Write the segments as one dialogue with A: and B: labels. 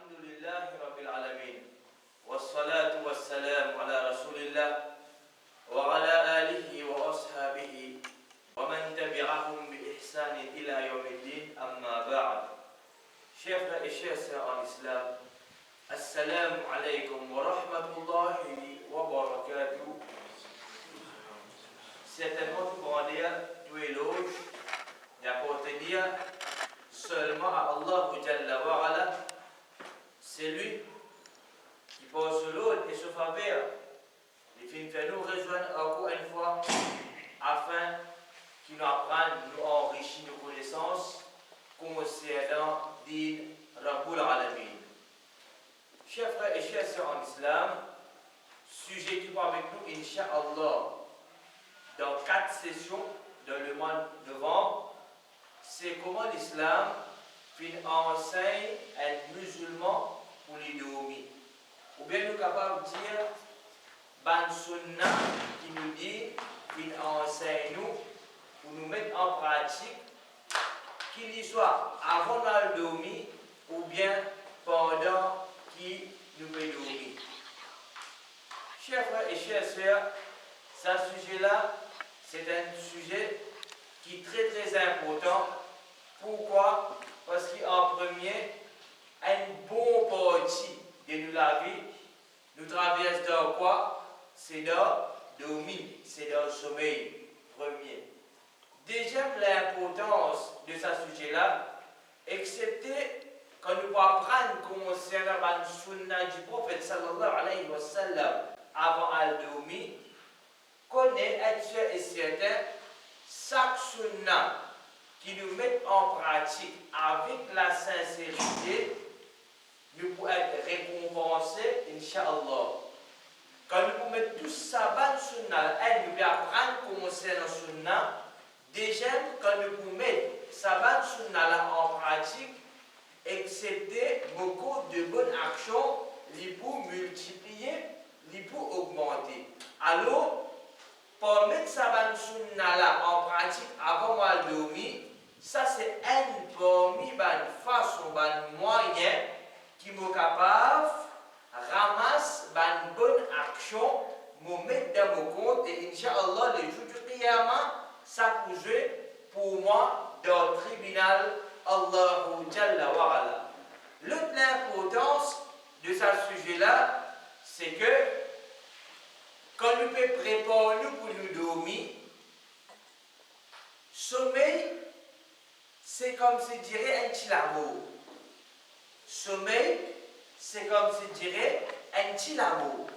A: الحمد لله رب العالمين والصلاة والسلام على رسول الله وعلى آله وأصحابه ومن تبعهم بإحسان إلى يوم الدين أما بعد. Chers frères et chers sœurs en islam, Assalamu alaikum wa rahmatullahi wa barakatuh. Certainement tout grand dire, tout éloge, d'appartenir seulement à Allah Jalla wa Ala. C'est lui qui par ce lot et ce faveur, les films fait nous rejoindre encore une fois afin qu'il nous apprenne, nous enrichisse nos connaissances concernant Din Rabbul Alamin. Chers frères et chers sœurs en islam, sujet qui va avec nous, Inch'Allah, dans 4 sessions dans le mois de novembre, c'est comment l'islam enseigne un musulman pour l'idomi. Ou bien nous sommes capables de dire, ban sunna qui nous dit, qu'il enseigne nous, pour nous mettre en pratique, qu'il y soit avant de dormir ou bien pendant qu'il nous peut dormir. Chers frères et chères sœurs, ce sujet-là, c'est un sujet qui est très très important. Pourquoi? Parce qu'en premier, un bon partie de nous la vie nous traverse dans quoi? C'est dans dormir, c'est dans le sommeil premier. Deuxième, l'importance de ce sujet-là, excepté quand nous pouvons apprendre concernant la sunna du prophète sallallahu alayhi wa sallam avant de dormir, connaît, être sûr et certain, chaque sunna qui nous met en pratique avec la sincérité, nous pouvons être récompensés, Inch'Allah. Quand nous pouvons mettre tout ça dans le sunna, nous pouvons apprendre concernant le sunna. Déjà, quand nous pouvons mettre ça dans le sunna en pratique, excepté beaucoup de bonnes actions, les pour multiplier, les pour augmenter. Alors, pour mettre ça dans le sunna en pratique avant de dormir, ça c'est un parmi les façons, les moyens qui sont capables de ramasser une bonne action, me mettre dans mon compte et Inch'Allah, le jour du Qiyamah, ça peut jouer pour moi dans le tribunal Allahu Jalla wa Ala. L'autre importance de ce sujet-là, c'est que quand nous pouvons préparer nous pour nous dormir, sommeil, c'est comme si dirait un petit amour. Sommeil, c'est comme si dirait un petit amour.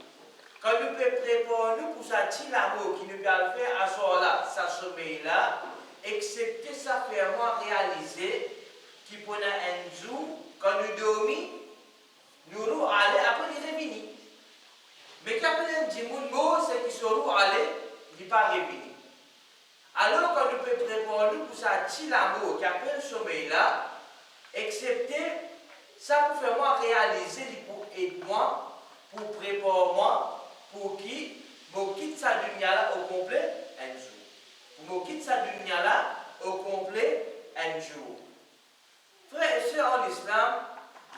A: Quand nous pouvons préparer nous pour ce petit amour qui nous peut faire à ce moment-là, ce sommeil-là, excepté ça vraiment réaliser qui pendant un jour, quand nous dormons, nous allons après nous revenir. Mais quand on dit c'est qui sont allés, il n'est pas revenu. Alors, quand nous pouvons préparer nous pour ça petit amour qui appelle le sommeil-là, excepté ça pour faire moi réaliser, pour aider moi, pour préparer moi, pour qui je quitte sa dunya-là au complet un jour. Pour quitte sa dunya-là au complet un jour. Frères et sœurs en islam,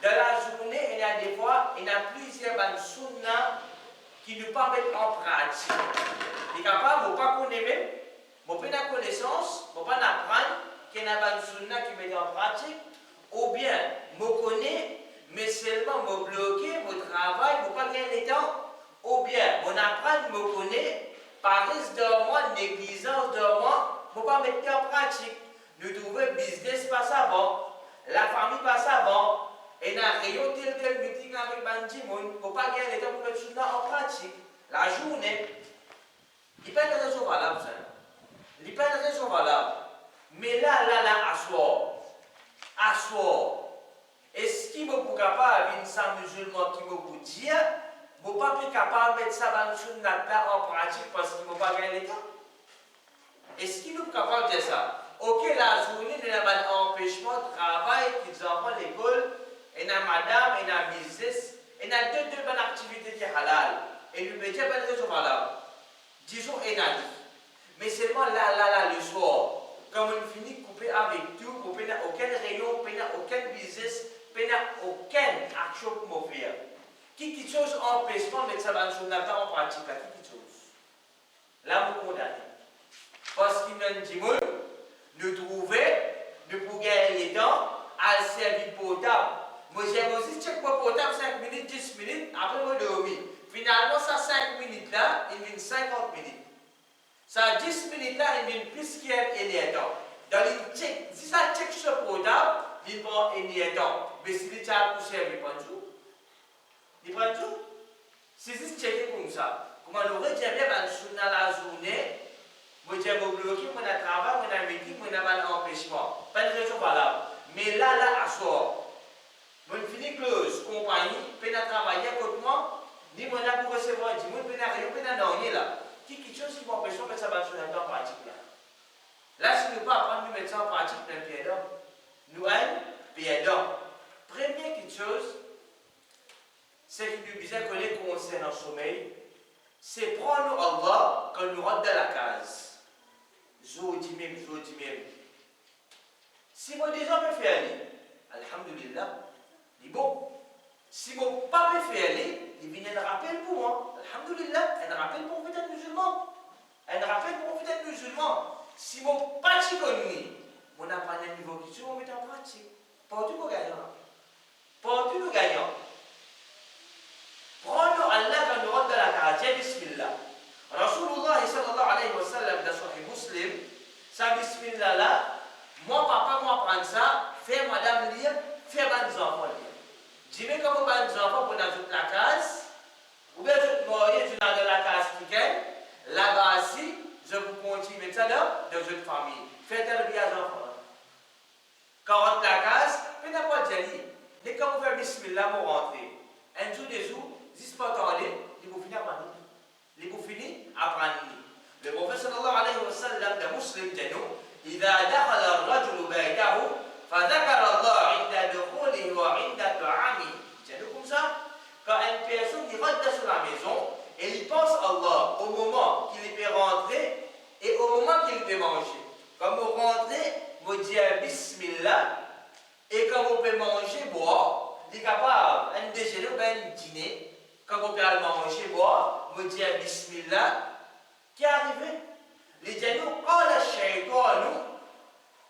A: dans la journée, il y a des fois, il y a plusieurs sunna qui nous permettent en pratique. Les capables, ne pas connaître même, ne pas la connaissance, ne pas apprendre qu'il y a une sunna qui met en pratique, ou bien, me connaître, mais seulement me bloquer, me travail, ne pas gagner le temps, ou bien, mon apprendre, me connaître, paresse de moi, négligence de moi, ne pas mettre en pratique. Nous trouvons business passe avant, la famille passe avant, et n'a rien tel meeting avec Bandimoun, ne pas gagner le temps pour mettre cela en pratique. La journée, il n'y a pas de raison valable, ça. Il n'y a pas de raison valable. Mais là, asseoir. Est-ce qu'il est capable avec un musulman qui me dire, ne pas être capable de mettre ça dans le sunnah en pratique parce qu'il ne pas gagner le temps? Est-ce qu'il est capable de dire ça? Ok, la journée, il y a un empêchement de travail, qu'ils enfants à l'école, il y a madame, il y a business, il y a deux bonnes activités qui sont halal. Et nous mettons pas de raison valable. Disons, il y a mais seulement là, le soir, quand on finit de couper avec tout, on n'a aucun rayon, on n'a aucun business, on n'a aucune action Qui chose empêchement de mettre ça dans le en pratique, là, qui chose. Là, vous condamnez. Parce qu'il y a un petit monde, nous trouver, nous pouvons gagner les temps, à le servir potable. Moi, j'aime aussi check pour potable 5 minutes, 10 minutes, après, moi, dormir. Finalement, ça 5 minutes là, il vient 50 minutes. Ça 10 minutes là, il vient plus qu'il y a un temps. Donc, si ça check sur potable, il prend un temps. Mais si les gens pour servir, il prend tout. Il prend tout. Si c'est checké comme ça, comment on aurait jamais dans la journée, moi j'ai bloqué, moi j'ai travail, moi j'ai meeting, moi j'ai un empêchement. Pas de raison valable. Mais là, à sort. Moi je finis close, compagnie, peine à travailler avec moi, ni moi j'ai pour recevoir, dis moi peine à rien, peine à non, là. Qui chose qui m'empêche de mettre ça en pratique là. Là, si nous ne pas apprendre à mettre ça en pratique, nous perdons. Nous perdons. Première chose, c'est que nous disons que les concernant le sommeil, c'est prendre Allah quand nous rentrons dans la case. Je dis même. Si moi déjà me fais aller, alhamdulillah, il est bon. Si moi pas me fait aller, il vient un rappel pour moi. Alhamdulillah, un rappel pour peut-être musulman. Un rappel pour peut-être musulman. Si moi pas de connu, on n'a pas un niveau qui se met en pratique. Partout nous gagnons. Partout nous gagnons. Prends Allah quand nous rentrons dans la case, bismillah. Rasulullah sallallahu alayhi wa sallam dans Sahih Muslim, ça bismillah là, moi papa moi prendre ça, fais madame lire, fais mes enfants lire. Dis-moi comment mes enfants pour dans toute la case, ou bien je te dans la case qui gagne, là-bas assis, je vous continue mettre ça dans votre famille. Faites un bien aux enfants. Quand on rentre la case, faites n'importe quoi dire. Dès que vous faites bismillah pour rentrer, un jour des jours, si pas attendez, il vous finir par nous. Il vous finir après nous. Le prophète sallallahu alayhi wa sallam de Muslim dit nous, إذا دخل الرجل بيته فذكر الله عند دخوله وعند طعامه. C'est comme ça. Quand une personne il rentre sur la maison et il pense à Allah au moment qu'il peut rentrer et au moment qu'il peut manger. Quand vous rentrez, vous dites Bismillah et quand vous pouvez manger, boire, il est capable un déjeuner ou un dîner. Quand vous pouvez manger, boire, vous dites Bismillah. Qui est arrivé? Les gens قال الشيطان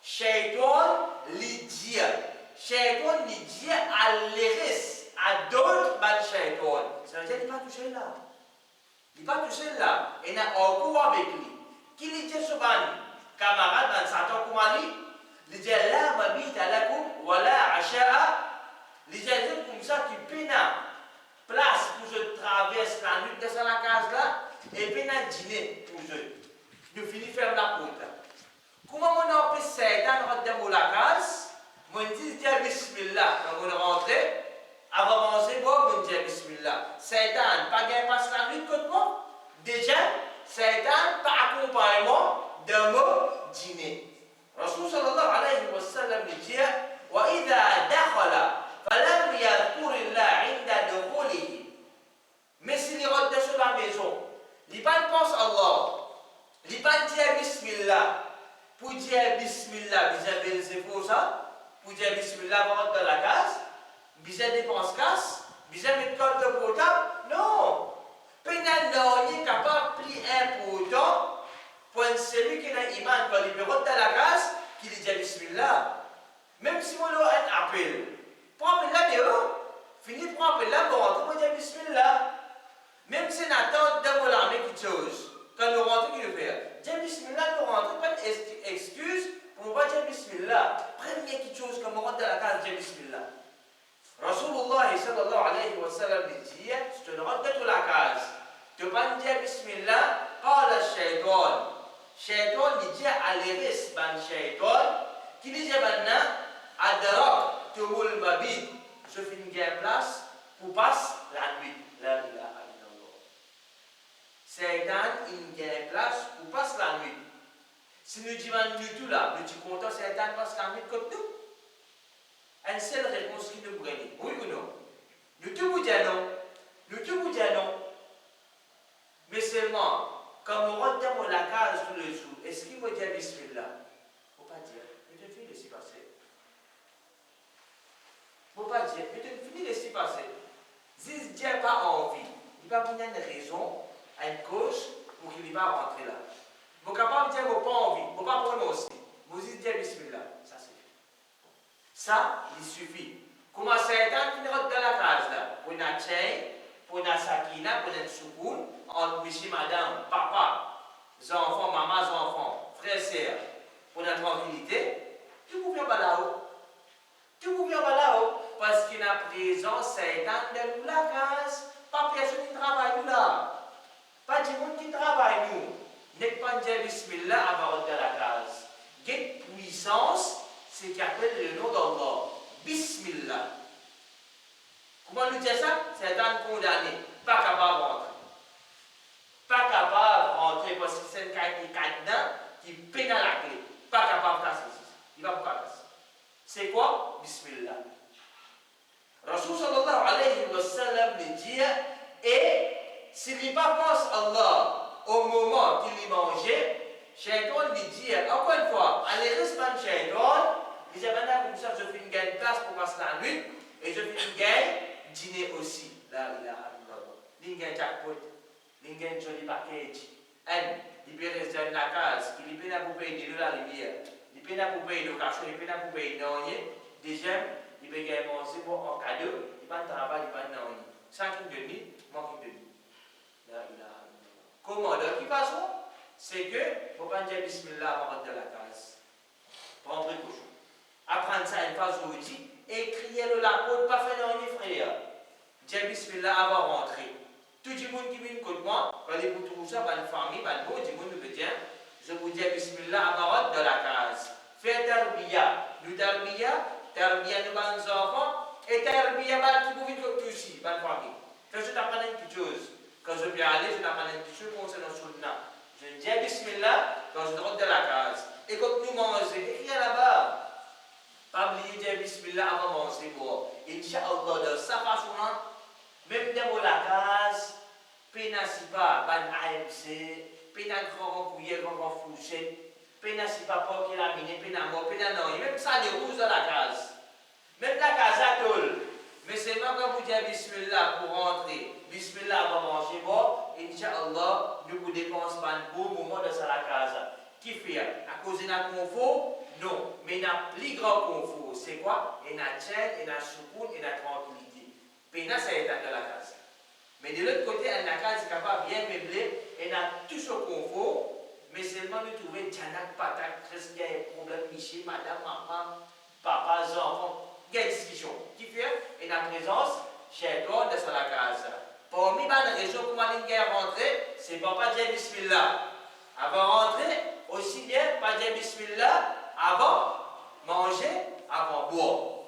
A: الشيطان لدي الرس à d'autres ban shaitan. Ça veut dire qu'il n'est pas touché là. Il n'est pas touché là. Il n'a encore avec lui. Qu'il était sur ban camarade ban Satan Kumali, il dit la mabit alakum wala asha'a. Il dit comme ça tu peux place pour je traverse la nuit de la case là et puis un dîner pour je. Je finis faire la porte. Comment on a appelé Satan dans la case? On dit Bismillah quand on rentre. Avant de manger, on dit Bismillah. Satan, pas gagné passe la nuit contre moi. Déjà, Satan, pas accompagnement de mon dîner. Rasul sallallahu alayhi wa sallam dit وإذا دخل فلم يذكر الله عند دخوله. Mais s'il rentre sur la maison, il ne pense à Allah. Il ne pas dire Bismillah. Pour dire Bismillah, vous avez ça. Pour dire Bismillah, vous rentrez dans la case. Vous avez dépense casse. Vous avez mettre code de potable. Non. Pénal n'est capable de plier un pourtant pour celui qui a iman quand il rentre dans la case, qui dit Bismillah. Même si vous avez un appel, prends là dehors. Fini prends là pour rentrer, vous dire Bismillah. Même si Nathan dans l'armée qui chose. Quand nous rentrons, qu'il le fait. Dire Bismillah, nous rentrons, pas d'excuse pour ne pas dire Bismillah. Première chose, quand on rentre dans la case, dire Bismillah. Rasulullah sallallahu alayhi wa sallam dit, si tu rentres dans la case, tu ne peux pas dire Bismillah, qala shaitan. Shaitan, il dit à l'héris, ban shaitan, qui dit maintenant, adrak, tuhul mabid. Je finis en place pour passer la nuit. La ilaha. Satan, il y a une place pour passer la nuit. Si nous disons tout là, nous disons content, Satan passe la nuit comme nous. Une seule réponse qui nous prenne. Oui ou non? Nous tous vous disons non. Nous tous vous disons non. Mais seulement, quand on rentre dans la case tous les jours, est-ce qu'il faut dire Bismillah? Il ne faut pas dire. Il te finit de s'y passer. Il ne faut pas dire. Il te finit de s'y passer. Si Dieu n'a pas envie, il va venir une raison, une cause pour qu'il va rentrer là. Vous êtes capable de dire, vous n'avez pas envie, vous n'avez pas prononcer. Vous dites, Bismillah, ça suffit. Ça, il suffit. Comment Satan qui rentre dans la case là, pour une chaîne, pour une sakina, pour une soukoun, entre monsieur, madame, papa, les enfants, maman, les enfants, frères, sœurs, pour la tranquillité, tu vous viens là-haut. Tu vous viens là-haut. Parce qu'il y a présence, Satan dans la case. Pas personne qui travaille nous là. Pas du monde qui travaille nous. N'est pas dire Bismillah avant de la case. Quelle puissance, c'est qui appelle le nom d'Allah. Bismillah. Comment nous dire ça? Satan condamné. Pas capable de rentrer. Pas capable de rentrer parce que c'est une cadenas qui peine à la clé. Pas capable de casser. Il va pas casser. C'est quoi? Bismillah. Rasul sallallahu alayhi wa sallam lui dit, et s'il n'y pas pense Allah au moment qu'il y mangeait, Shaitan lui dit, encore une fois, allez reste pas Shaitan, il dit, maintenant comme ça, je fais une gagne place pour passer la nuit, et je fais une gagne dîner aussi. La ilaha illallah. Il gagne jackpot, il gagne joli package. Il peut rester dans la case, il peut pas payer de la lumière, il peut pas payer le cachot, il peut pas payer de rien. Déjà, il peut gagner manger pour un cadeau, il va travailler, il va non. Ça qui me dit, moi qui me dit. Comment de toute façon, c'est que, il ne faut pas dire Bismillah avant de la case. Prendre précaution. Apprendre ça une phase aujourd'hui, et crier le la côte, pas faire rien, frère. Dire Bismillah avant de rentrer. Tout le monde qui vient contre moi, quand il vous trouve ça, une famille, un bon, tout le monde me dit, je vous dis Bismillah avant de la case. Faire tarbiya. Nous tarbiya nous avons des enfants, et tarbiya, qui vous vient aussi, une famille. Quand je t'apprends une petite chose, quand je vais aller, je t'apprends une petite chose concernant le Sunna. Je dis Bismillah quand je rentre dans la case. Et quand nous mangeons, écris là-bas. Pas oublier de dire Bismillah avant de manger. Inch'Allah, de sa façon, même dans la case, pénasi pas, ban AMC, péna grand couillère, grand fourchette, pénasi pas pour qu'il a miné, péna mort, péna non. Même ça, des rouges dans la case. Même la case à tôle. Mais c'est pas quand vous dites Bismillah pour rentrer, Bismillah avant de manger, bon, Inch'Allah, nous vous dépensons pas un beau moment de ça la case. Qui fait? À cause de notre confort? Non. Mais notre plus grand confort, c'est quoi? Et notre chaîne, et notre soukoun, et notre tranquillité. Péna, ça est dans la case. Mais de l'autre côté, la case est capable de bien meubler, et n'a tout ce confort, mais seulement nous trouver Janak, Patak, presque il y a un problème, Michel, madame, maman, papa, enfants. Il y a une discussion qui fait, et la présence, chez toi, de la case. Parmi les raisons pour aller rentrer, c'est pour pas dire Bismillah. Avant de rentrer, aussi bien, pas dire Bismillah, avant manger, avant boire.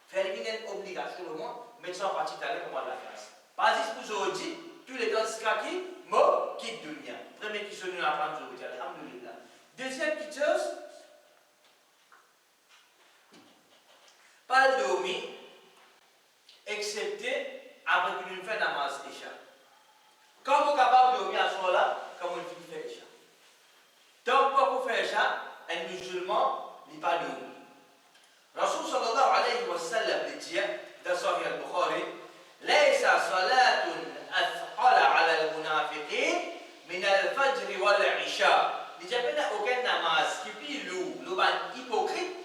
A: Faire une obligation le monde, mettre ça en partie à l'heure pour la classe. Pas juste pour aujourd'hui, tous les temps, c'est qui, mot, qui dunya. Première question, nous apprendre aujourd'hui, alhamdulillah. Deuxième petite chose, pas dormir, excepté après que nous faisons la masse Isha. Quand vous êtes capable de dormir à ce moment-là, comment vous faites Isha? Donc, pour vous faire Isha, un musulman n'est pas dormi. Rasul sallallahu alayhi wa sallam dit dans Sahih al-Bukhari, ليس صلاة أثقل على المنافقين من الفجر والعشاء. Il n'y a pas aucun namaz qui est plus lourd, le hypocrite.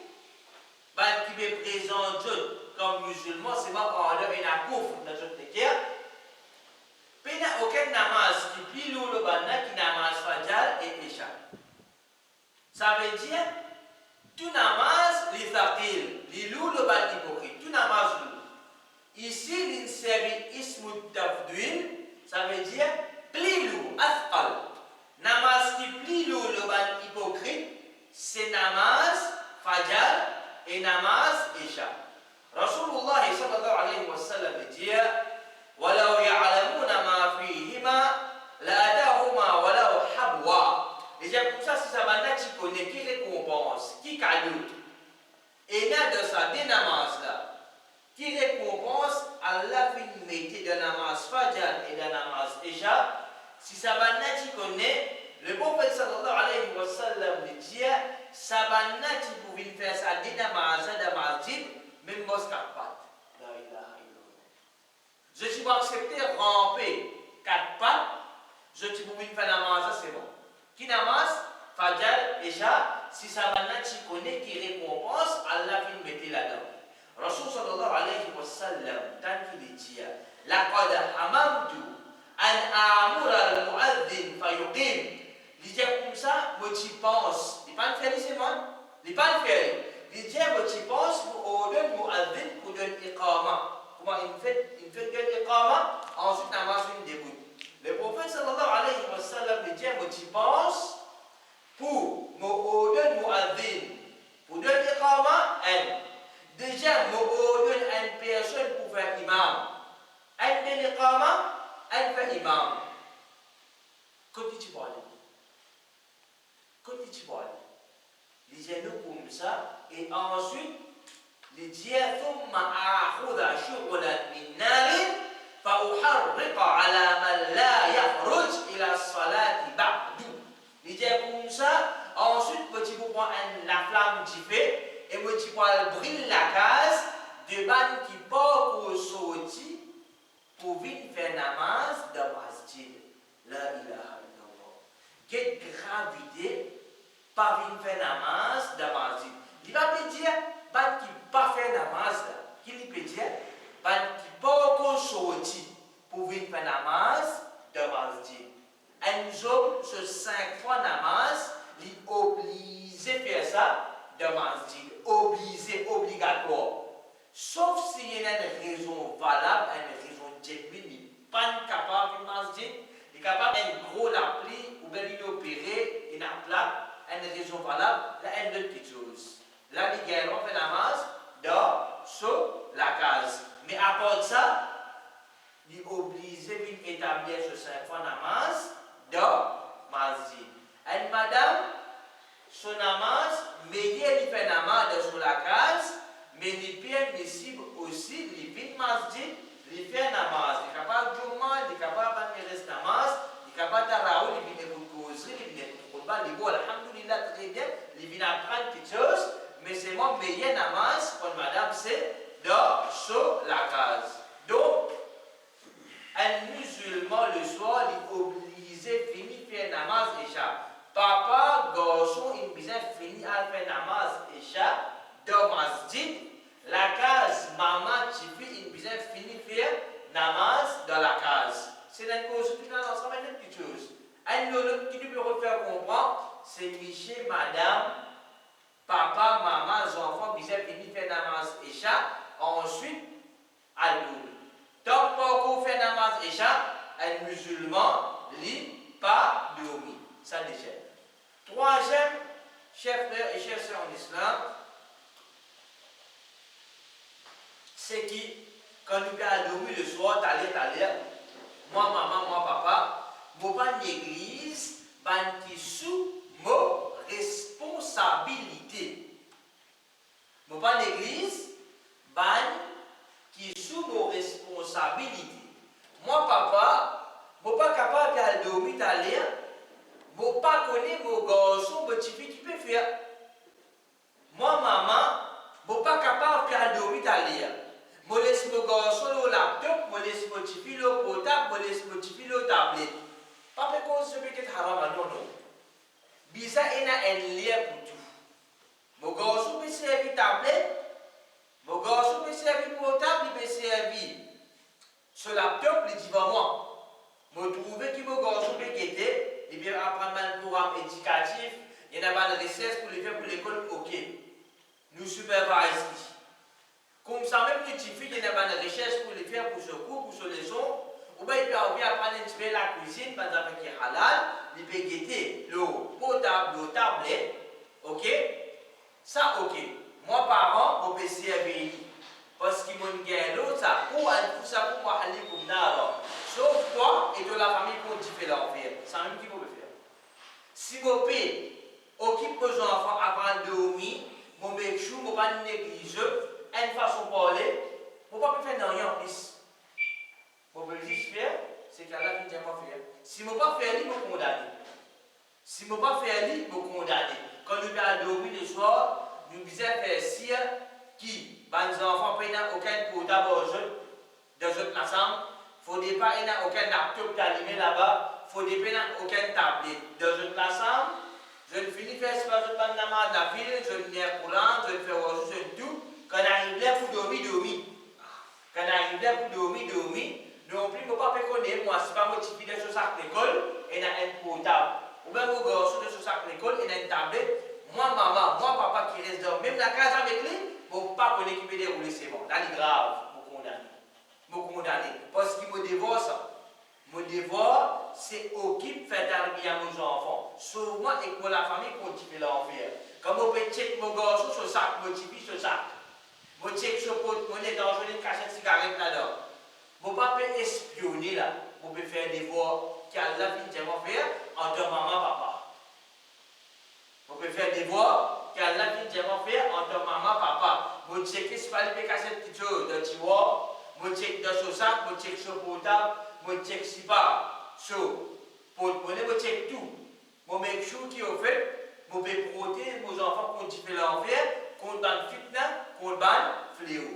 A: Qui me présente comme musulman, c'est pas quand on a une couvre dans notre terre. Il n'y a aucun namaz qui est plus lourd le banna qui namaz fajr et isha. Ça veut dire, tout namaz li thaqil, li lourd le ban hypocrite, tout namaz lourd. Ici, l'insérie ismu tafduil, ça veut dire plus lourd, athqal. Namaz qui est plus lourd le ban hypocrite, c'est namaz fajr et namaz isha. Rasulullah sallallahu alayhi wa sallam dit وَلَوْ يَعْلَمُونَ مَا فِيهِمَا لَأَتَاهُمَا وَلَوْ حَبْوَا. Et j'ai comme ça, si ça va tu connais qui récompense, qui cadeau. Et là, de ça, des namaz là, qui récompense, Allah fait une métier de namaz fajr et de namaz isha. Si ça va tu connais, le prophète sallallahu alayhi wa sallam dit Sabana qui pouvait faire ça des namaz, de masjid, même mosque pas. La ilaha illallah. Je suis peux accepter ramper 4 pattes, je te peux faire namaz, c'est bon. Qui namaz, Fajr, Isha, si ça va là, tu connais qui récompense, Allah va mettre là-dedans. Rasul sallallahu alayhi wa sallam, tant qu'il dit, laqad hamamtu an amura al-mu'adhin fayuqim. Il dit comme ça, moi tu penses, il pas le faire, c'est moi, il pas le faire. Il dit, moi tu penses pour donner mu'adhin pour donner iqama. Comment il fait donner iqama, ensuite namaz une début. Le prophète sallallahu alayhi wa sallam dit, moi tu penses pour me donner mu'adhin, pour donner iqama, déjà, me donne une personne pour faire imam. Elle donne iqama, elle fait imam. Quand tu parles, les gens comme ça, et ensuite, les dieux ثم آخذ شغلا من نار فأحرق على من لا يخرج إلى الصلاة بعد. Les dieux comme ça, ensuite, petit vous prend la flamme du feu. Et moi, tu vois, brille la case de ban qui porte au sorti pour venir faire namaz dans masjid. La ilaha illallah. Quelle gravité par venir faire namaz dans masjid. Il va me dire, ban qui pas faire namaz, qui lui peut dire, ban qui porte au sorti pour venir faire namaz dans masjid. Un homme sur 5 fois namaz, il est obligé de faire ça dans masjid. Obligé, obligatoire. Sauf s'il y a une raison valable, une raison genuine, il n'est pas capable de masjid, il est capable d'un gros appli, ou bien il est opéré, il n'a pas une raison valable, là, il y a quelque chose. Là, il y a un fait namaz sur la case. Mais à part ça, il est obligé d'établir ce 5 fois namaz dans masjid. Et madame, son namaz, mais il fait namaz sur la case, mais il peut admissible aussi, il vit masjid, il fait namaz. Il est capable de Jumma, il est capable de faire namaz, il est capable de Raoul, il vient de causer, il vient de Kourban, il dit alhamdulillah très bien, il vient d'apprendre quelque chose, mais c'est moi, meilleur namaz, pour madame, c'est sur la case. Donc, un musulman le soir, il est obligé de finir faire namaz Isha. Papa, garçon, il besoin fini à faire namaz Isha dans masjid. La case, maman, Tifi, il besoin fini faire namaz dans la case. C'est une cause qui est ensemble une petite chose. Un autre qui peut refaire comprendre, c'est Michel, madame, papa, maman, les enfants, besoin fini faire namaz Isha. Ensuite, à l'eau. Donc, pour faire namaz Isha, un musulman, lui, pas dormi. Ça déjà. Troisième, chers frères et chers sœurs en islam, c'est qui, quand nous avons dormi le soir, t'allais, moi, maman, moi, papa, moi, pas l'église, qui sous mon responsabilité. Moi, pas l'église, qui sous mon responsabilité. Moi, papa, moi, pas capable de dormir, t'allais, je ne pas connaître mon garçon, mon petit fille qui peut faire. Moi, maman, je ne pas capable de faire dormir à lire. Je laisse mon garçon au laptop, je laisse mon petit fille au portable, je laisse mon petit fille au tablette. Pas parce que je peux être haram, non, non. Bizarre, il y a un lien pour tout. Mon garçon peut servir tablette, mon garçon peut servir portable, il peut servir ce laptop, il dit moi. Je trouve que mon garçon peut quitter. Il vient apprendre un programme éducatif, il y a pas de recherche pour les faire pour l'école, ok. Nous supervisons. Comme ça, même les petites filles, il y a pas de recherche pour les faire pour ce cours, pour ce leçon, ou bien il peut apprendre un petit peu la cuisine, par exemple, qui est halal, il peut guetter l'eau potable, l'eau tablette, ok. Ça, ok. Moi, parent, je peux servir. Parce qu'ils m'ont gagné l'eau, ça, ou un coup, ça pour moi, aller comme d'abord. Sauf toi et de la famille pour tu fais leur faire. C'est un même qui peut faire. Si vous pouvez occuper vos enfants avant de dormir, vous mettez chou, vous pas négliger, une façon de parler, vous ne pouvez pas faire rien en plus. Vous pouvez juste faire, c'est qu'Allah ne vient pas faire. Si vous ne pouvez pas faire, vous condamnez. Si vous ne pouvez pas faire, vous condamnez. Quand nous allons dormir le soir, nous devons faire cire qui, les enfants, n'ont aucun portable dans notre ensemble. faut pas il n'y a aucun laptop allumé là-bas, faut pas il n'y a aucun tablette. Dans une classe, je ne finis pas ce que je ne namaz la ville, je ne viens Coran, je ne fais rien, je ne tout. Quand arrive là pour dormir. Quand arrive là pour dormir, non plus, je ne peux pas connaître, moi, si pas motivé de ce sac l'école, et a un portable. Ou bien, mon garçon de ce sac l'école, et a une tablette. Moi, maman, moi, papa qui reste dans même la case avec lui, mon papa qui peut dérouler, c'est bon. Là, c'est grave, me condamner. Parce qu'il me dévore ça. Me dévore, c'est occupe faire d'arriver à nos enfants. Souvent, et pour la famille, continue l'enfer. Quand on peut checker mon garçon sur sac, motivé sur sac. Mon check sur porte-monnaie dans une cachette de cigarette là-dedans. Mon papa peut espionner là. Mon peut faire des voix qu'Allah finit de faire entre maman et papa. Mon peut faire des voix qu'Allah finit de faire entre maman et papa. Mon check c'est pas les cassettes de tiroir. Mon check dans ce sac, mon check sur portable, mon check si pas. Sur porte-monnaie, mon check tout. Mon make sure qui est fait, mon peut protéger nos enfants contre l'enfer, contre le fitna, contre le fléau.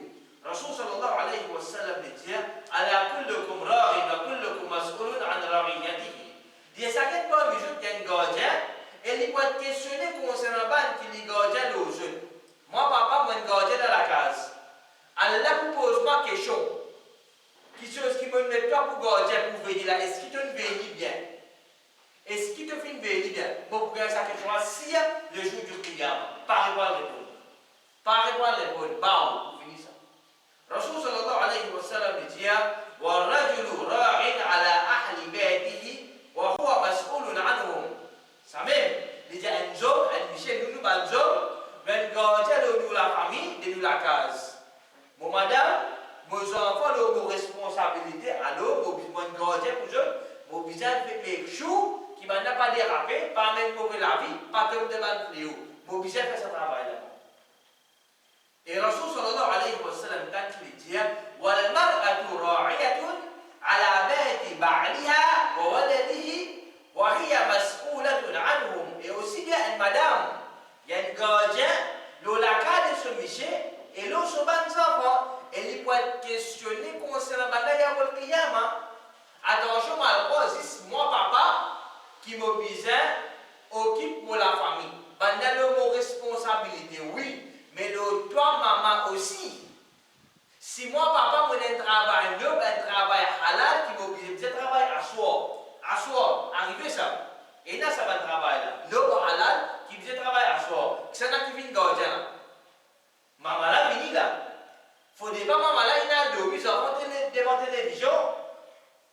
A: Rasul sallallahu alayhi wa sallam dit ala kullukum ra'in wa kullukum mas'ulun an ra'iyatihi. Dia sakit pas bijou qu'un gardien et il peut questionner concernant ban qui les gardien le jeune. Moi papa moi un gardien dans la case. Allah vous pose pas question. Qui chose qui me met pas pour gardien pour venir là, est-ce qu'il te veille bien? Est-ce qu'il te fait une veille bien? Pour poser sa question si le jour du qiyamah. Pas répondre. Pas répondre. Bah, vous finissez ça. Rasul sallallahu alayhi wa sallam dit والرجل راع على أهل بيته وهو مسؤول عنهم. Ça même, il dit un homme, un Michel, nous un homme, mais garder la famille, de nous la case. Mon madame, mes enfants, nos responsabilités, alors, mon gardien pour eux, mon visage fait mes choux, qui m'a pas dérapé, pas même mauvais la vie, pas comme de mal fléau. Mon visage fait ce travail là. Et Rasul sallallahu alayhi wa sallam, quand il dit وَالْمَرْأَةُ رَاعِيَةٌ عَلَى بَيْتِ بَعْلِهَا وَوَلَدِهِ وَهِيَ مَسْئُولَةٌ عَنْهُمْ. Et aussi bien une madame, il y a un gardien, la cas de ce monsieur, et l'autre son enfant, et il peut être questionné concernant le qiyamah. Attention, c'est moi papa qui m'oblige, occupe pour la famille. Pendant mon responsabilité, oui. Mais le toi, maman aussi. Si moi, papa, moi, un travail halal qui m'oblige, je travaille à soi. Arrivé ça. Et là, ça va travailler là. L'homme halal qui faisait travail à soi. C'est ça qui vient de gardien. Maman là, fini là. Faut pas maman là, il a dormi, ça va devant la télévision.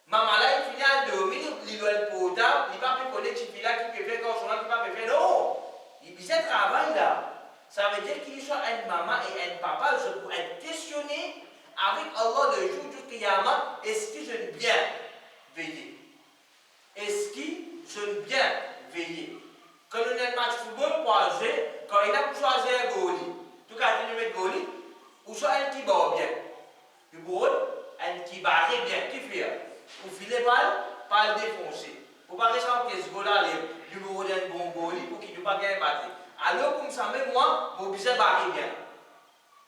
A: Maman là, il finit à dormir, il doit être potable, il va pas connaître qui là, qui peut faire comme ça, qui va pas faire. Non. Il faisait travail là. Ça veut dire qu'il soit une maman et un papa, je peux être questionné avec Allah le jour du qiyamah, est-ce que je ne bien veiller? Est-ce que je ne bien veiller? Quand on a un match football pour jouer, quand il a choisi un goalie, tout cas il met goalie, ou soit un qui bat bien. Du goal, un qui barre bien, qui fait? Pour filer balle, pas le défoncer. Pour pas ressembler que ce goal-là, le numéro d'un bon goalie pour qu'il ne pas gagner battre. Alors, comme ça, même moi, je vais barrer bien.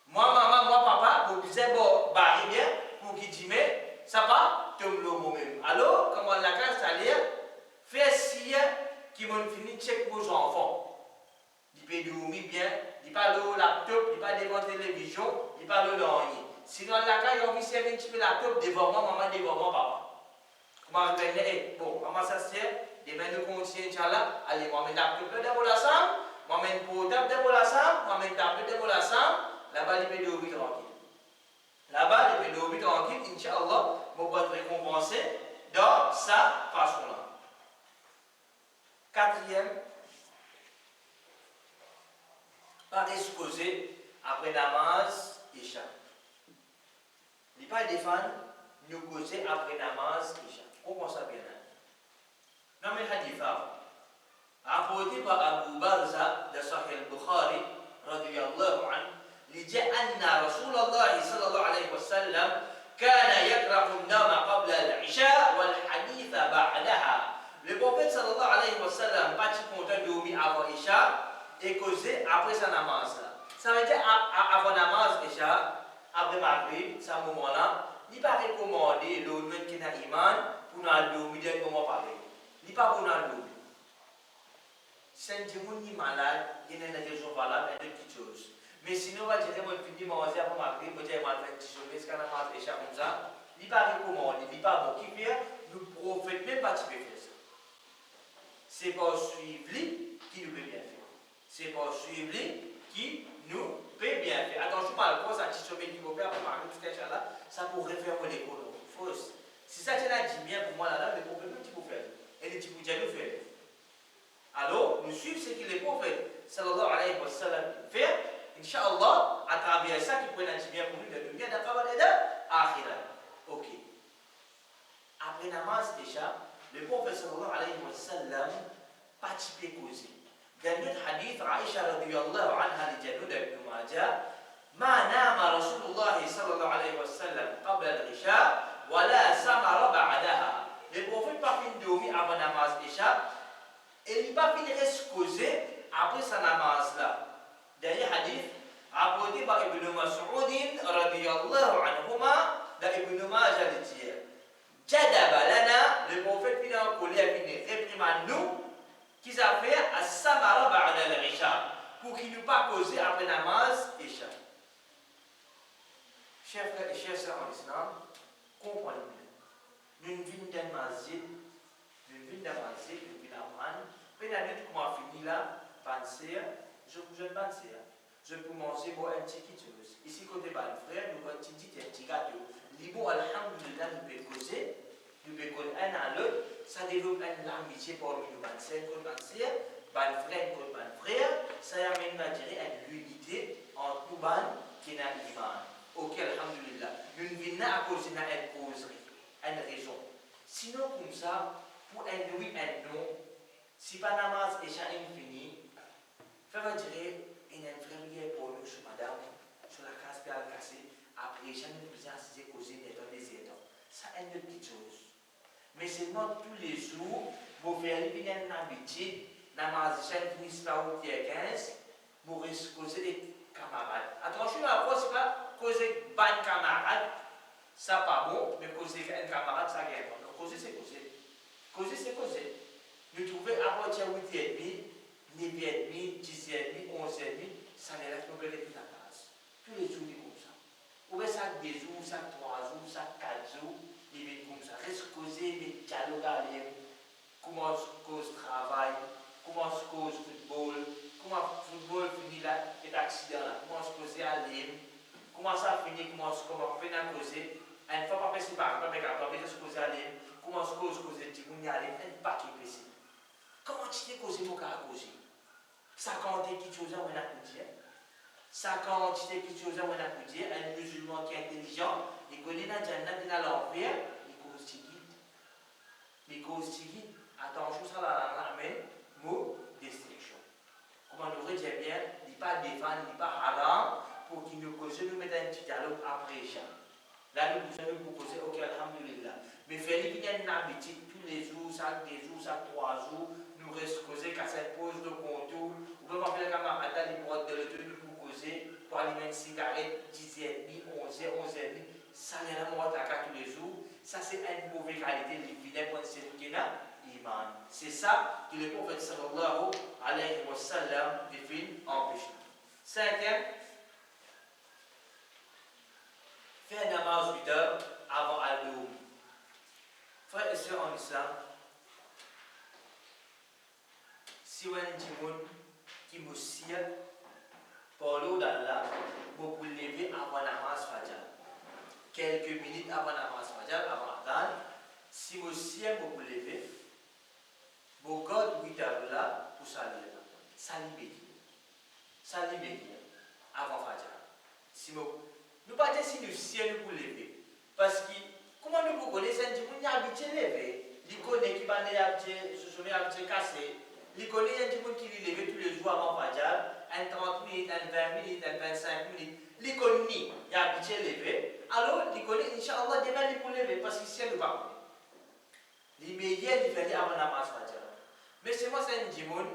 A: Moi, maman, moi, papa, je vais barrer bien pour qu'il dise, mais ça va, tu me le moi-même. Alors, comment la classe c'est-à-dire, faire si qui vont finir de checker vos enfants. Il peut dormir bien, il pas le laptop, il pas devant la télévision, il pas le langue. Sinon, la classe, ils ont mis un petit peu laptop devant moi, maman, devant moi, papa. Comment je vais bon, maman, ça se tient, demain, nous continuons, Inch'Allah, allez, moi, je vais laptop devant la salle. Moi, je portable de la salle, moi, je tablette de la salle, là-bas, il peut dormir tranquille. Là-bas, il peut dormir tranquille, Inch'Allah, je vais être récompensé dans sa façon-là. Quatrième, pas exposer après namaz Isha. Il n'y a pas de fans, nous causer après namaz Isha. Comment ça bien? Non, mais le hadith, apporté par Abu Barza de Sahih al-Bukhari radiyallahu anhu لجاء أن رسول الله صلى الله عليه وسلم كان يكره النوم قبل العشاء والحديث بعدها. Le prophète sallallahu alayhi wa sallam pas content de dormir avant Isha et causer après sa namaz. Ça veut dire avant namaz Isha, après Maghrib, ce moment-là, il n'est pas recommandé l'homme qui n'a iman pour nous dormir d'un moment pareil. Il n'est pas pour nous dormir. Si un démon est malade, il y a une raison valable et de petites choses. Mais sinon, on va dire que moi, je finis manger après ma grippe, je vais manger un petit chose, parce qu'on a mangé des comme ça. Il n'est pas recommandé, il n'est pas bon. Qui fait, nous prophètes même pas de faire ça. C'est pas suivre lui qui nous peut bien faire. C'est pas suivre lui qui nous peut bien faire. Attention, mal cause un petit sommet qui vous perd pour marquer tout ce là, ça pourrait faire mon économie. Fausse. Si ça tient à dire bien pour moi là, le problème que tu peux faire. Et les petits bouts nous faire. Alors, nous suivons ce que les prophètes sallallahu alayhi wa sallam fait. Inch'Allah, à travers ça, qui pourrait être bien pour nous de dunya d'akabal et d'akhira. Ok. Après namaz déjà, le prophète sallallahu alayhi wa sallam participait causer. Dans notre hadith, Aïcha radiyallahu anha li Janud ibn Majah, ما نام رسول الله صلى الله عليه وسلم قبل العشاء ولا سمر بعدها. Le prophète pas fini de dormir avant namaz Isha et il pas fini de rester causé après sa namaz là. Dari hadith apporté par Ibn Mas'ud radiyallahu anhuma da Ibn Majah dit Jadaba lana, le prophète vient en colère, vient réprimander nous qui a fait à Samara ba'da al-Isha pour qu'il nous pas causer après namaz Isha. Chers frères et chers sœurs en islam, comprenez bien. Nous venons d'un masjid, nous venons d'un masjid, nous venons d'un man. Peut-être comment finir là, penser, je ne pense pas. Je peux manger bon, un petit chose. Ici, côté ban frère, nous avons un petit gâteau. Libo, alhamdulillah, nous pouvons causer, nous pouvons connaître un à l'autre. Ça développe une amitié parmi nous, ban frère, ban frère, ça amène à dire une unité entre nous, ban, qui n'a l'iman. Ok, alhamdulillah. Nous venons à cause d'une causerie, une raison. Sinon, comme ça, pour un oui, un non, si pas namaz et chien infini, faire dire, il y a une frère pour nous, sur madame, sur la casse bien cassée, après, chien nous faisait assister causer des temps, des états. Ça, c'est une petite chose. Mais c'est not tous les jours, vous faire une habitude, namaz et chien finissent par où il y a 15, vous risquez causer des camarades. Attention, la fois, c'est pas causer ban camarade, ça pas bon, mais causer un camarade, ça gagne. Donc causer c'est causer. Causer c'est causer. Nous trouvons à partir de 8h30, 9h30, 10h30, 11h30, ça n'est là qui nous permet de la base. Tous les jours, comme ça. Ou bien ça 2 jours, ça 3 jours, ça 4 jours, il vient comme ça. Reste causer, mais dialoguer, comment cause travail, comment cause football, comment football finit là, et accident là, comment causer à l'île. Comment ça finit, comment finir à causer, une fois pas passé par là, mais quand on vient de se causer à l'aide, comment se causer, tu peux y aller, un paquet passé. Comment tu t'es causé, mon cas à causer? Ça quand tu es quelque chose à mon dire. Ça quand tu es quelque chose à mon dire, un musulman qui est intelligent, il connaît la Jannah, il a l'enfer, il cause tigide. Il cause tigide. Attention, ça la amène, mot, destruction. Comment nous redire bien, il n'est pas défendre, il n'est pas haram. Pour qu'il nous cause, nous mettons un petit dialogue après ça. Là, nous pouvons nous proposer, ok, alhamdulillah. Mais faire il y a une habitude, tous les jours, chaque 2 jours, chaque 3 jours, nous restons causer, qu'à cette pause de contour, ou bien on fait le camarade, il porte de l'autre, pour causer, pour allumer une cigarette, 10h30, 11h, 11h30, ça n'est la mort à tous les jours. Ça, c'est une mauvaise qualité, les vilains points de cette iman. C'est ça que le prophète sallallahu alayhi wa sallam définit en péché. Cinquième, faire namaz 8 heures avant Al-Doum. Frères et sœurs en islam, si vous avez un djimoun qui me sire, pour l'eau d'Allah, vous pouvez lever avant namaz Fajr. Quelques minutes avant namaz Fajr, avant Adhan, si vous sire, vous pouvez lever, vous gardez 8 heures là pour salir. Salir avant Fajr. Si vous nous pas dire si nous sommes pour lever. Parce que, comment nous connaissons, nous sommes habitués à lever. Nous connaissons qui va se casser. Nous connaissons des gens qui lèvent tous les jours avant Fajr, un 30 minutes, un 20 minutes, un 25 minutes. Nous connaissons, ils sont habitués à lever. Alors, nous connaissons, Inch'Allah, demain, ils peuvent lever. Parce que si nous ne pas. L'immédiat, ils veulent avant la masse Fajr. Mais c'est moi, c'est un djimoun,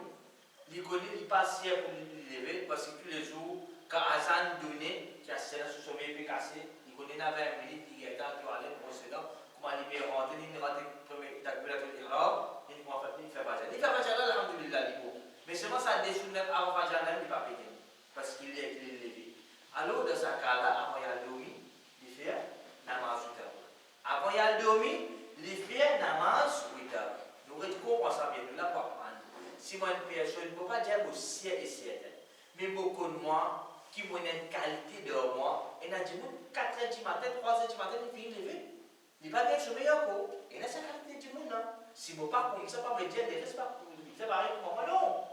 A: ils connaissent, ils passent pour lever. Parce que tous les jours, quand Hassan donnait, qui a cela sous sommet, puis cassé, il connaît il y a 20 minutes, il y a quelqu'un qui va aller pour ce temps, comment il peut rentrer, il rentre premier takbiratul ihram, il va faire Fajr. Il fait Fajr, alhamdulillah, mais seulement ça des sunnet avant Fajr, il ne va pas payer, parce qu'il est levé. Alors, dans ce cas-là, avant il a dormi, il fait namaz 8 heures. Avant il a dormi, il fait namaz 8 heures. Nous comprenons ça bien, nous l'avons pas. Si moi une personne, je ne peux pas dire que c'est et certain, mais beaucoup de moi, qui ont une qualité de moi, et a dit 4 h du matin, 3 h du matin, il finit de lever. Il n'est pas bien sommeil encore. Et là, c'est la qualité du monde. Si je ne peux pas comme ça, pas me dire, il fait pareil pour moi. Non.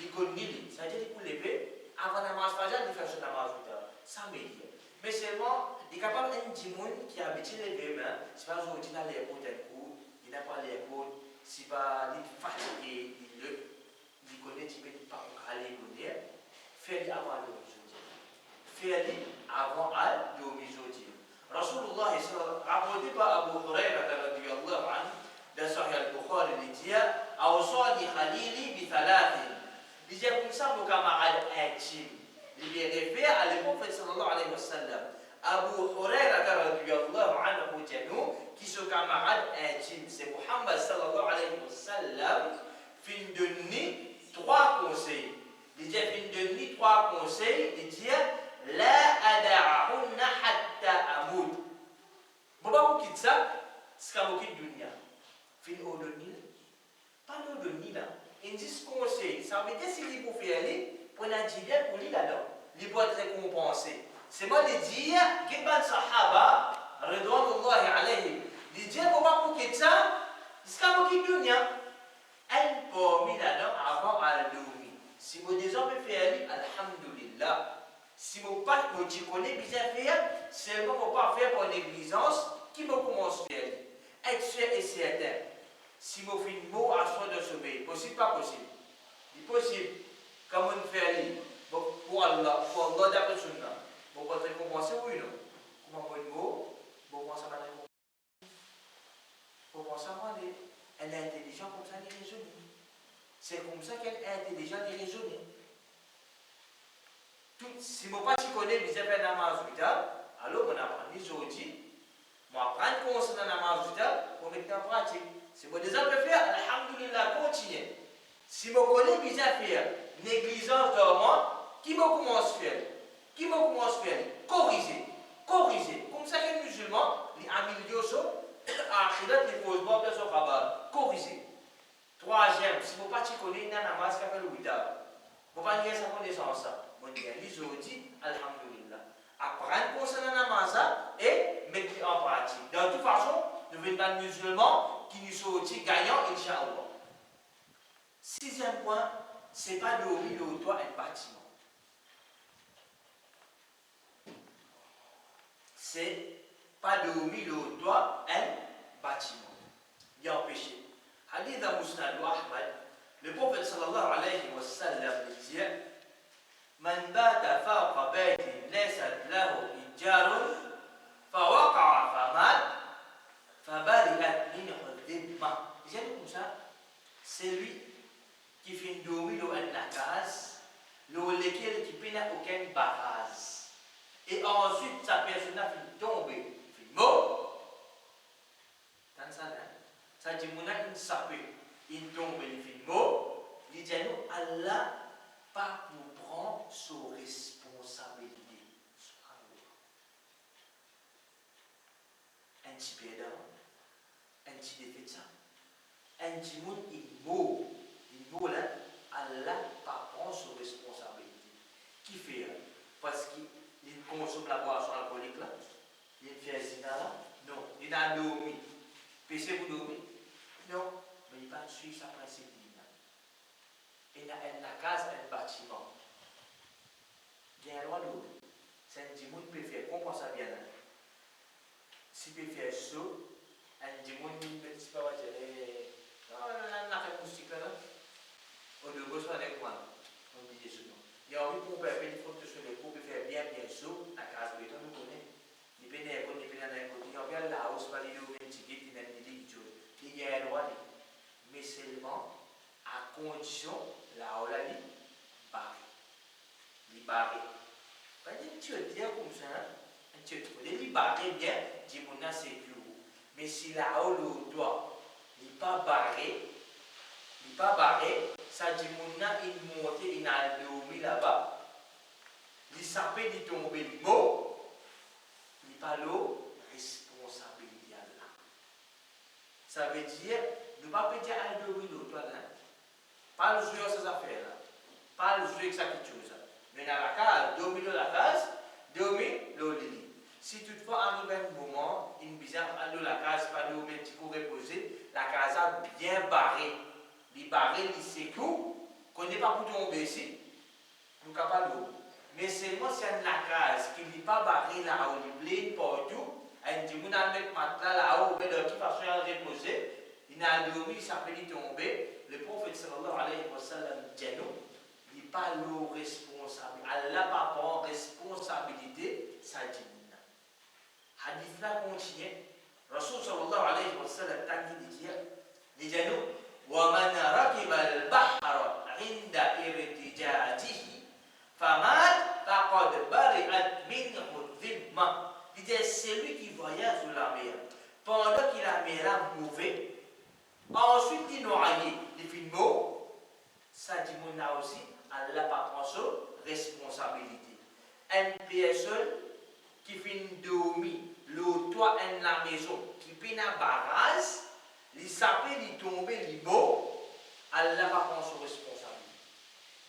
A: Il connaît, ça veut dire qu'il peut lever, avant la marche Fajr, il fait son namaz 8 heures. Ça me dit. Mais seulement, il est capable d'un monde qui habite les lever, c'est pas aujourd'hui dans l'airport d'un coup, il n'a pas l'airport, c'est pas fatigué, il connaît, il ne peut pas aller connaître. Fais-le avant le aujourd'hui. Fais-le avant le aujourd'hui. Rasulullah rapporté par Abu Hurairah radiyallahu anhu dans Sahih al-Bukhari, il dit Awsani Khalili bi thalathin. Il dit comme ça, mon camarade intime. Il est référé à l'époque sallallahu alayhi wa sallam. Abu Hurairah radiyallahu anhu qui est son camarade intime, c'est Muhammad sallallahu alayhi wa sallam, fin de donner 3 conseils. Il dit fin de donner 3 conseils. Il dit La ada'ahunna hatta amut. Bon, vous quittez ça, c'est comme vous quittez dunya. Fin au donner, pas le donner là. Il dit ce conseil, ça veut dire si vous pouvez aller, pour la dire pour lui là-dedans. Il peut être récompensé. C'est moi de dire, Gibban Sahaba, Ridwanullahi alayhi, de dire, bon, vous quittez ça, c'est comme vous quittez dunya. Elle peut mettre là-dedans avant à dormir. Si vous disons, vous pouvez aller, alhamdulillah. Si vous ne connaissez pas bien faire, c'est vous ne pas faire pour négligence, qui me commence à faire. Être sûr et certain. Si vous faites un mot à soi de sommeil, possible, pas possible. Il est possible. Comme on fait pour Allah d'après Sunna. Vous pouvez récompenser, oui, non? Comment vous dites mot? Vous pensez à la récompense? Vous pensez à moi, elle est intelligente comme ça, elle est raisonnée. C'est comme ça qu'elle est intelligente et raisonnée. Si je ne sais pas connais bien faire namaz 8 heures, alors on apprend aujourd'hui, on apprend comment c'est dans namaz 8 heures, on met en pratique. Si vous déjà peut faire, alhamdulillah, continuez. Si vous connaissez bien faire négligence de moi, qui me commence à faire? Qui me commence à faire? Corriger. Corriger. Comme ça, les musulmans, les améliorent ça, akhirat, les poses pas de son travail. Corriger. Troisième, si vous ne connaissez pas namaz, qui fait 8 heures, vous ne pouvez pas sa connaissance. On dit aujourd'hui, alhamdulillah. Apprendre concernant la namaz et mettre en pratique. De toute façon, nous ne sommes pas musulmans qui nous sont aussi gagnants, Inch'Allah. 6e point, ce n'est pas dormir au toit un bâtiment. C'est pas dormir au toit un bâtiment. Il y a un péché. Hadith à Musnad wa Ahmad, le prophète sallallahu alayhi wa sallam dit من بات فوق بيت ليست له إيجار فوقع فمات فبرئت منه الذمة. J'ai comme ça, c'est lui qui fait dormir dans un case, dans lequel il n'a aucun barrage. Et ensuite, sa personne a fait tomber, fait mort. Tant ça, ça dit mon a une sapé, il tombe, il fait mort. Il dit nous, Allah pas pour prendre son responsabilité. Un petit pédant, un petit défaite, un petit monde, il mourra là, Allah pas prendre son responsabilité. Qui fait? Parce qu'il consomme la boisson alcoolique là, il fait un zina là, non, il a dormi. Péché vous dormir? Non, mais il va suivre sa principe. Il y a une case, un bâtiment. Il y a un droit d'eau. C'est un dimanche qui peut faire. Comprends ça bien. Si tu peux faire ça, un dimanche qui peut faire. Non, on a fait un moustique là. On doit besoin avec moi. On dit ça. Il y a envie pour faire une photo sur les cours, pour faire bien chaud. La case béton, nous connaissons. Il peut y avoir des pénales d'un côté. Il y a bien la hausse, pas les deux, mais il y a il y a un droit. Mais seulement à condition. La ola li barré. Pas dire tu es dire comme ça, Tu les barrer bien, dit mon c'est que. Mais si là-haut, le doigt, il n'est pas barré, ça dit mon il monte, il a dormi là-bas, il s'appelle, il tombe, il mot, il n'est pas l'eau, responsabilité à là. Ça veut dire, ne pas péter à dormir l'eau, toi, là. Pas le jouer à ces affaires-là. Pas le jouer avec ça quelque chose. Mais dans la case, dormir dans la case, dormir dans le lit. Si toutefois arrive un moment, une bizarre, dans la case, pas de mettre pour reposer, la case a bien barré. Les barrés, les sécours, qu'on n'est pas pour tomber ici, nous ne sommes pas d'eau. Mais seulement si on a la case qui n'est pas barré là-haut, il est partout, on dit, on a mettre matelas là-haut, mais de toute façon, il a reposé, il a dormi, il s'appelle tomber. Le prophète sallallahu alayhi wa sallam dit, il n'est pas le responsable. Allah pas prend responsabilité, ça dit. Hadith là continue. Rasul sallallahu alayhi wa sallam dit, وَمَنْ رَكِبَ الْبَحْرَ عِنْدَ إِرْتِجَاجِهِ فَمَاتَ فَقَدْ بَرِئَتْ مِنْهُ الذِّمَّةُ. Il dit, c'est lui qui voyage sur la mer. Pendant qu'il a mer là mauvais, ensuite il noyé, il fait mot, ça dit mon là aussi, Allah pas prend sa responsabilité. Un personne qui fait dormir, le toit en la maison, qui fait un barrage, il s'appelle, il tombe, il mot, Allah va prendre sa responsabilité.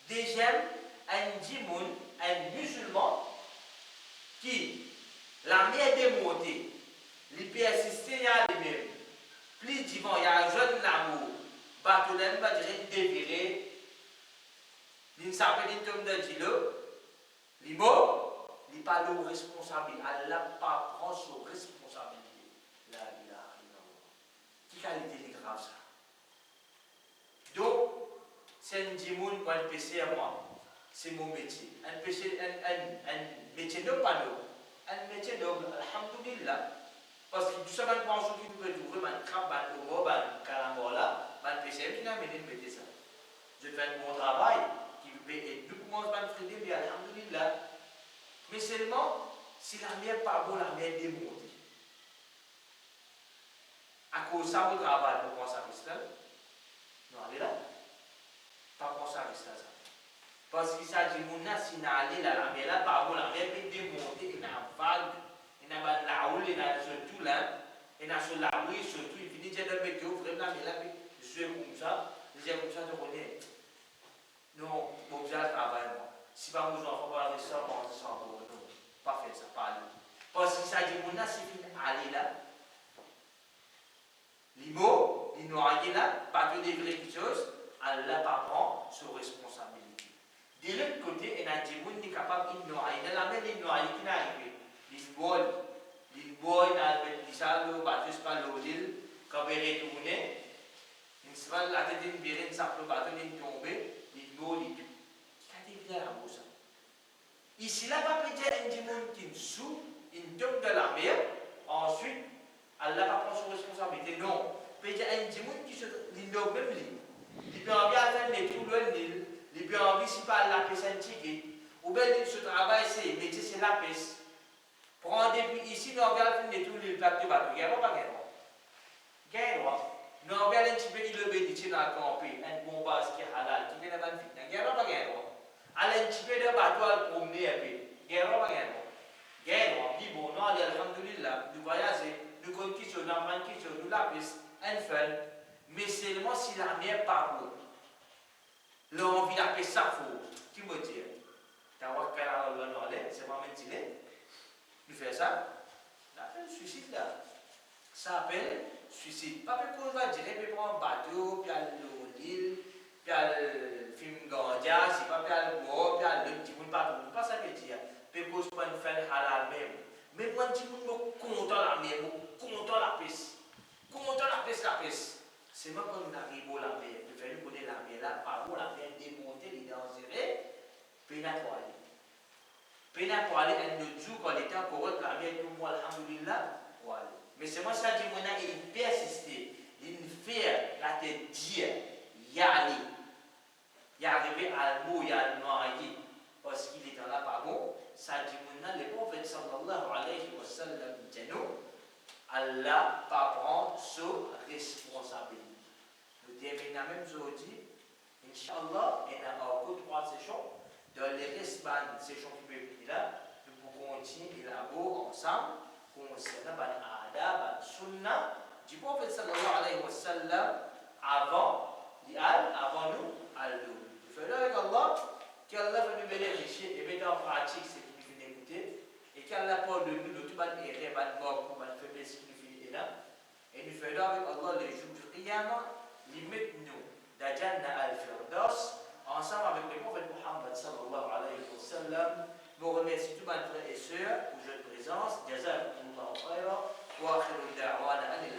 A: Deuxième, un djimoun, un musulman, qui, la mer démontée, il peut assister à lui-même. Plus divan, il y a un jeune amour, bateau d'un va dire déviré, il s'appelle, il tombe de dilo, il mot, il n'est pas le responsable, Allah pas prend sa responsabilité. La ilaha illallah. Qui qualité est grave ça? Donc, c'est un djimoun pour un PC à moi. C'est mon métier. Un métier de panneau. Un métier de alhamdulillah. Parce que tout ça, on pense qu'il peut trouver un crabe, un gros, un carambola, un PC qui n'a pas de ça. Je fais un bon travail qui peut aider beaucoup moins de frider, mais alhamdulillah. Mais seulement, si la mer pas bonne, la mer démontée. À cause de ça, vous travaillez pour penser à ça. Non, allez là. Pas penser à ça. Parce qu'il s'agit de mon signaler la mer là, par contre, la mer est démontée, il y a une vague, il y a une laoule, il y a surtout là, il y a sur la rue, surtout, il finit de mettre au vrai, la mer là, je suis comme ça, je suis comme ça, je connais. Non, bon, j'ai un travail, moi. Si pas vos enfants parlent de ça, on va ça, non, pas faire ça, pas aller. Parce qu'il s'agit de mon signaler aller là. L'imo, l'inoyer là, pas de développer quelque chose, Allah pas prend sa responsabilité. De l'autre côté, il y a des gens qui sont capables d'ignorer. Il y a la même ignorer qui est arrivé. L'imboy, il a mis ça, le bateau, c'est pas l'île, quand il est retourné, il se va la tête d'une birine, ça peut bateau, il est tombé, l'imboy, il est tout. Qu'est-ce qu'il y a là, ça? Ici, là, pas peut-être un démon qui est sous, il tombe de la mer, ensuite, Allah va prendre sa responsabilité. Non. Peut-être un démon qui se trouve même lui. Il peut envie attendre les trous de l'île. Il peut envie si pas la paix antique. Ou bien il se travaille, c'est métier, c'est la paix. Prends depuis ici, nous avons les trous de l'île, plaque de bateau. Il n'y a pas de droit. Il y a droit. Nous avons un petit peu de bénédiction dans le campé, un bon bas qui est halal, qui vient de la fitna. Il n'y a pas de droit. Allez, un petit peu de bateau à promener un peu. Il n'y a pas de droit. Il y a droit. Dis bon, non, allez, alhamdulillah, nous voyager. Nous conquistons, nous avons nous la piste, un fun, mais seulement si la mer pas bonne. L'envie de la piste, ça faut. Qui me dit? T'as voir qu'elle a le c'est pas mentir. Tu fais ça? Ça s'appelle suicide là. Ça s'appelle suicide. Pas parce qu'on va dire, mais prendre un bateau, puis aller à l'île, puis aller film Gandia, c'est pas puis aller boire, puis aller le petit monde pas tout. Pas ça veut dire. Puis qu'on prend une fin halal même. Mais moi, je dis, content la mer, content la piste. Content la piste. C'est moi quand on arrive à la mer, il fallait connaître la mer là, par où la mer démontée, les dangereux, puis il a pour aller. Puis il a pour aller un autre jour, quand il était encore la mer, tout le monde, alhamdulillah, pour aller. Mais c'est moi, ça dit, mon âme, il persistait, il fait la tête dire, y aller. Il est arrivé à l'eau, il a noyé, parce qu'il était là, par bon. Ça dit, le prophète sallallahu alayhi sallam dit nous, Allah va prendre sa responsabilité. Nous terminons même aujourd'hui, Inch'Allah, il y a encore 3 sessions. Dans les restes sessions qui peuvent venir là, nous pouvons continuer élaborer ensemble concernant les adab, les sunnah du prophète sallallahu alayhi wa sallam avant nous, à nous. Il faut avec Allah qu'Allah va nous bénéficier et mettre en pratique ce qui nous fait écouter et qu'Allah parle de nous de tout le erreur, de mort, de faiblesse qui nous fait là. Et nous faisons avec Allah les jours du Qiyamah, limite nous, d'Ajannah al-Firdaus, ensemble avec le prophète Muhammad sallallahu alayhi wa sallam. Nous remercions tous mes frères et sœurs pour votre présence. Jazakumullahu khayran wa akhiru da'wana anil